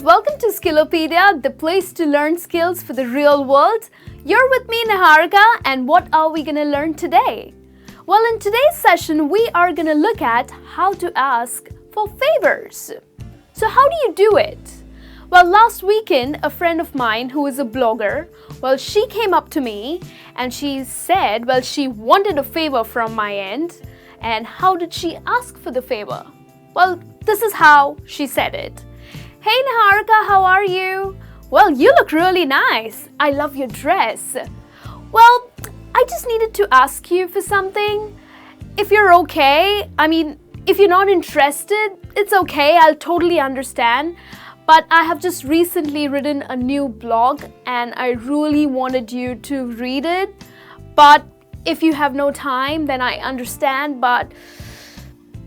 welcome to Skillopedia, the place to learn skills for the real world. You're with me, Niharika, and what are we going to learn today? Well, in today's session, we are going to look at how to ask for favors. So how do you do it? Well, last weekend, a friend of mine who is a blogger, she came up to me and she said, she wanted a favor from my end. And how did she ask for the favor? Well, this is how she said it. Hey Niharika, how are you? Well, you look really nice. I love your dress. Well, I just needed to ask you for something. If you're okay, if you're not interested, it's okay. I'll totally understand. But I have just recently written a new blog and I really wanted you to read it. But if you have no time, then I understand. But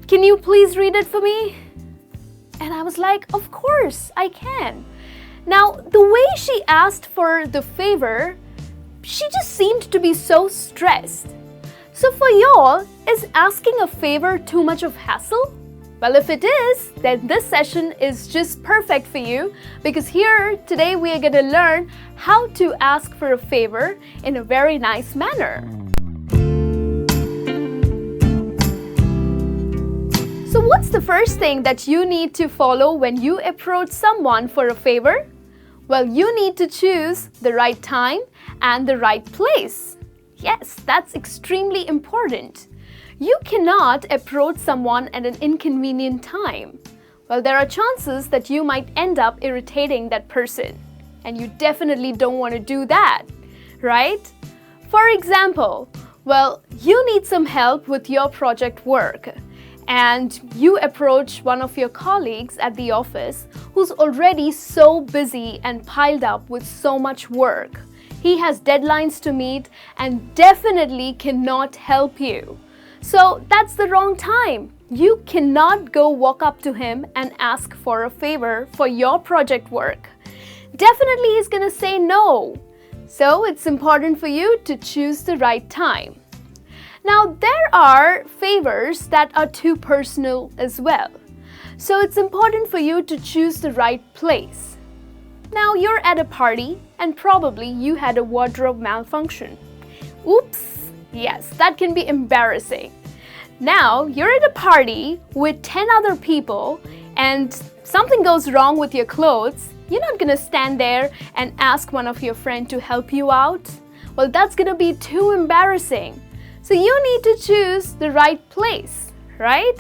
can you please read it for me? And I was like, of course, I can. Now, the way she asked for the favor, she just seemed to be so stressed. So for y'all, is asking a favor too much of hassle? Well, if it is, then this session is just perfect for you because here, today we are going to learn how to ask for a favor in a very nice manner. So what's the first thing that you need to follow when you approach someone for a favor? Well, you need to choose the right time and the right place. Yes, that's extremely important. You cannot approach someone at an inconvenient time. Well, there are chances that you might end up irritating that person. And you definitely don't want to do that, right? For example, you need some help with your project work. And you approach one of your colleagues at the office who's already so busy and piled up with so much work. He has deadlines to meet and definitely cannot help you. So that's the wrong time. You cannot go walk up to him and ask for a favor for your project work. Definitely he's gonna say no. So it's important for you to choose the right time. Now, there are favors that are too personal as well. So it's important for you to choose the right place. Now, you're at a party and probably you had a wardrobe malfunction. Oops, yes, that can be embarrassing. Now, you're at a party with 10 other people and something goes wrong with your clothes. You're not gonna stand there and ask one of your friends to help you out. Well, that's gonna be too embarrassing. So you need to choose the right place, right?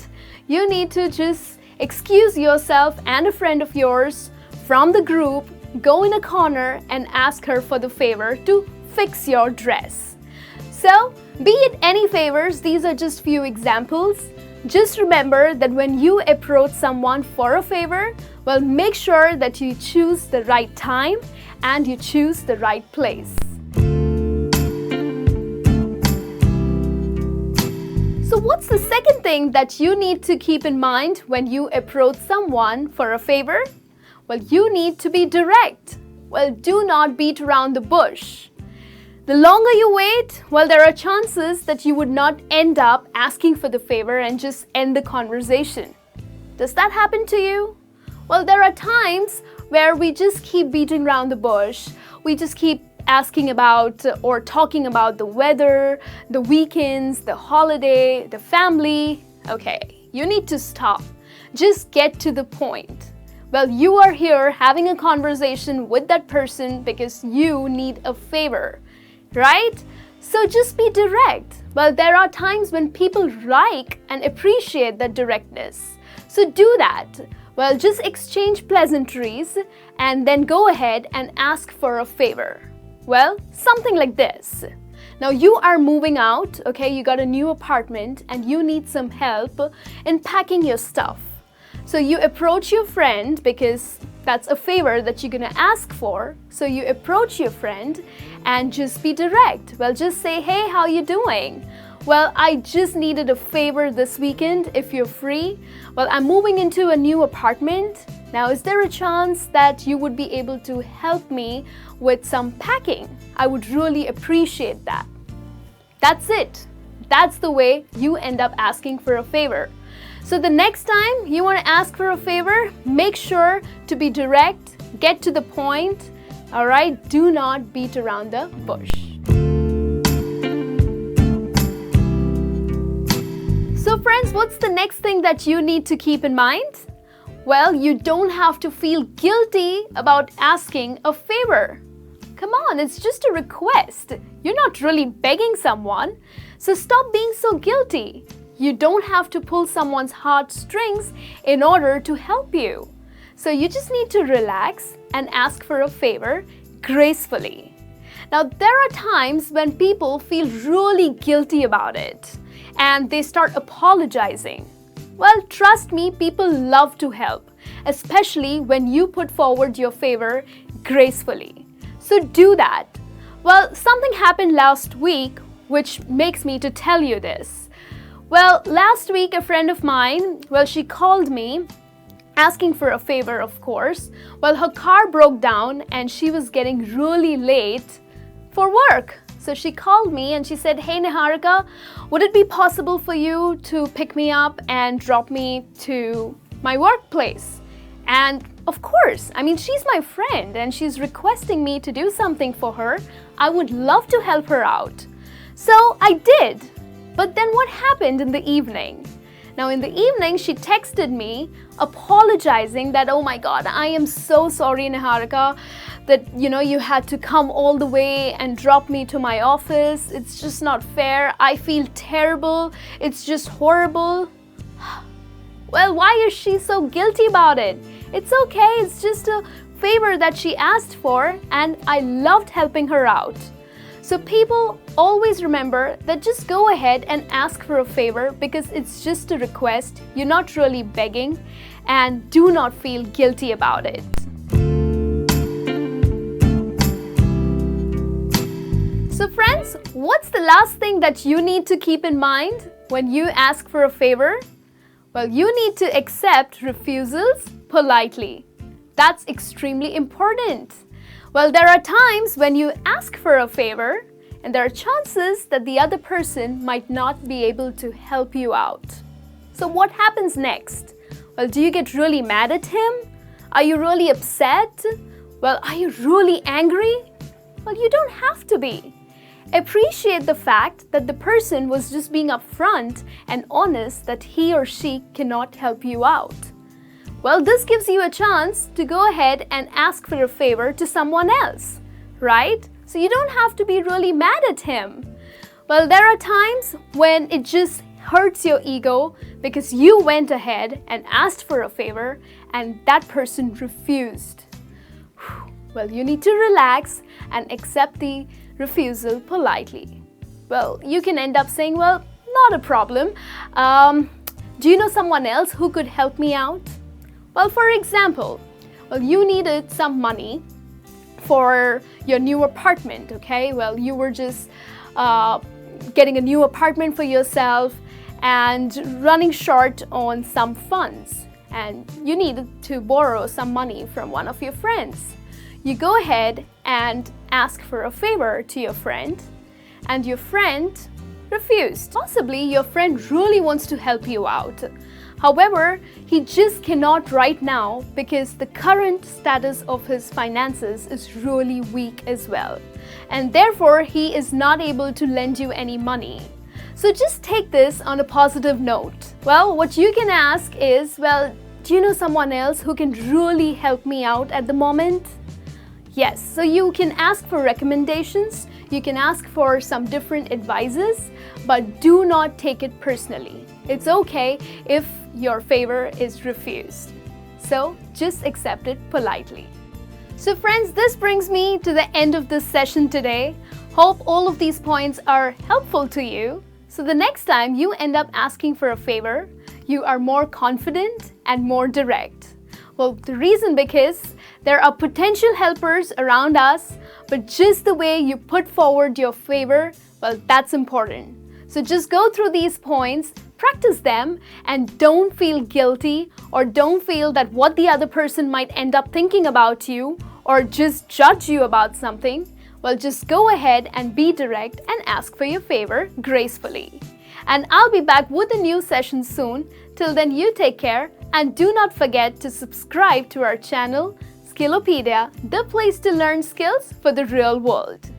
You need to just excuse yourself and a friend of yours from the group, go in a corner and ask her for the favor to fix your dress. So, be it any favors, these are just few examples. Just remember that when you approach someone for a favor, make sure that you choose the right time and you choose the right place. So what's the second thing that you need to keep in mind when you approach someone for a favor? Well, you need to be direct. Well, do not beat around the bush. The longer you wait, there are chances that you would not end up asking for the favor and just end the conversation. Does that happen to you? Well, there are times where we just keep beating around the bush. We just keep asking about or talking about the weather, the weekends, the holiday, the family. Okay, you need to stop. Just get to the point. Well, you are here having a conversation with that person because you need a favor, right? So just be direct. Well, there are times when people like and appreciate that directness. So do that. Well, just exchange pleasantries and then go ahead and ask for a favor. Well, something like this. Now you are moving out, okay? You got a new apartment and you need some help in packing your stuff. So you approach your friend because that's a favor that you're gonna ask for. So you approach your friend and just be direct. Well, just say, hey, how you doing? Well, I just needed a favor this weekend if you're free. Well, I'm moving into a new apartment. Now, is there a chance that you would be able to help me with some packing? I would really appreciate that. That's it. That's the way you end up asking for a favor. So the next time you want to ask for a favor, make sure to be direct, get to the point, alright? Do not beat around the bush. So friends, what's the next thing that you need to keep in mind? Well, you don't have to feel guilty about asking a favor. Come on, it's just a request. You're not really begging someone. So stop being so guilty. You don't have to pull someone's heartstrings in order to help you. So you just need to relax and ask for a favor gracefully. Now, there are times when people feel really guilty about it and they start apologizing. Well, trust me, people love to help, especially when you put forward your favor gracefully. So do that. Well, something happened last week which makes me to tell you this. Well, last week a friend of mine, she called me asking for a favor, of course. Well, her car broke down and she was getting really late for work. So she called me and she said, "Hey Niharika, would it be possible for you to pick me up and drop me to my workplace?" And of course, she's my friend and she's requesting me to do something for her. I would love to help her out. So I did. But then what happened in the evening? Now in the evening, she texted me apologizing that, "Oh my God, I am so sorry, Niharika, that you had to come all the way and drop me to my office. It's just not fair. I feel terrible. It's just horrible." Well, why is she so guilty about it? It's okay. It's just a favor that she asked for and I loved helping her out. So people always remember that just go ahead and ask for a favor because it's just a request. You're not really begging, and do not feel guilty about it. So friends, what's the last thing that you need to keep in mind when you ask for a favor? Well, you need to accept refusals politely. That's extremely important. Well, there are times when you ask for a favor and there are chances that the other person might not be able to help you out. So what happens next? Well, do you get really mad at him? Are you really upset? Well, are you really angry? Well, you don't have to be. Appreciate the fact that the person was just being upfront and honest that he or she cannot help you out. Well, this gives you a chance to go ahead and ask for a favor to someone else, right? So you don't have to be really mad at him. Well, there are times when it just hurts your ego because you went ahead and asked for a favor and that person refused. Well, you need to relax and accept the refusal politely. Well, you can end up saying, "Well, not a problem. Do you know someone else who could help me out?" Well, for example, you needed some money for your new apartment, okay? Well, you were just getting a new apartment for yourself and running short on some funds, and you needed to borrow some money from one of your friends. You go ahead and ask for a favor to your friend, and your friend refused. Possibly your friend really wants to help you out. However, he just cannot right now because the current status of his finances is really weak as well. And therefore, he is not able to lend you any money. So just take this on a positive note. Well, what you can ask is, "Well, do you know someone else who can really help me out at the moment?" Yes, so you can ask for recommendations, you can ask for some different advices, but do not take it personally. It's okay if your favor is refused. So just accept it politely. So friends, this brings me to the end of this session today. Hope all of these points are helpful to you. So the next time you end up asking for a favor, you are more confident and more direct. Well, the reason because there are potential helpers around us, but just the way you put forward your favor, well, that's important. So just go through these points, practice them, and don't feel guilty or don't feel that what the other person might end up thinking about you or just judge you about something. Well, just go ahead and be direct and ask for your favor gracefully. And I'll be back with a new session soon. Till then, you take care and do not forget to subscribe to our channel, Skillopedia, the place to learn skills for the real world.